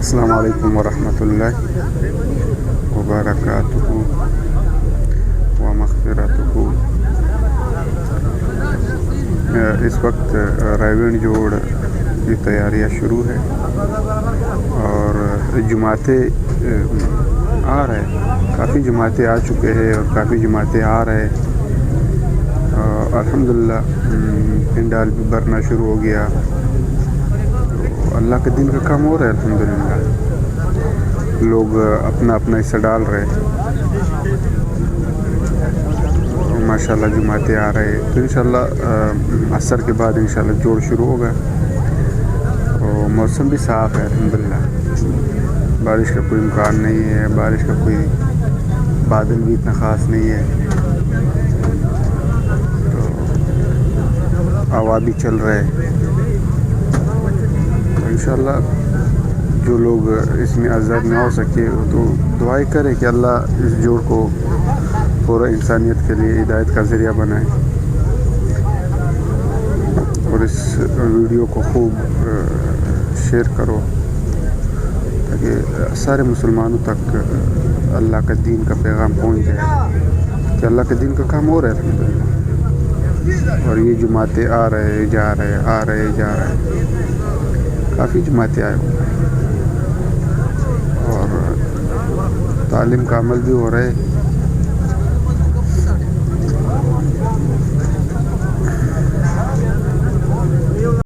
अस्सलामु अलैकुम वरहमतुल्लाहि वबरकातुहू व मग़फ़िरतुहू। इस वक्त रायवेंड जोड़ की तैयारियां शुरू है और जुमाते आ रहे, काफ़ी जुमाते आ चुके हैं और काफ़ी जुमाते आ रहे। अल्हम्दुलिल्लाह पिंडाल भी भरना शुरू हो गया, तो अल्लाह के दिन का काम हो रहा है। अल्हम्दुलिल्लाह लोग अपना अपना हिस्सा डाल रहे, माशाल्लाह जुमाते आ रहे। तो इंशाल्लाह असर के बाद इंशाल्लाह जोड़ शुरू होगा और मौसम भी साफ़ है अल्हम्दुलिल्लाह। बारिश का कोई इम्कान नहीं है, बारिश का कोई बादल भी इतना ख़ास नहीं है, तो हवा भी चल रहा है। तो इंशाल्लाह जो लोग इसमें आज़ाद ना हो सके तो दुआएं करें कि अल्लाह इस जोड़ को पूरा इंसानियत के लिए हिदायत का ज़रिया बनाए और इस वीडियो को खूब शेयर करो ताकि सारे मुसलमानों तक अल्लाह का दीन का पैगाम पहुंच जाए कि अल्लाह के दीन का काम हो रहा है अल्हम्दुलिल्लाह। और ये जुमाते आ रहे जा रहे, आ रहे जा रहे, काफ़ी जुमाते आए हुए हैं और तालीम का अमल भी हो रहा है।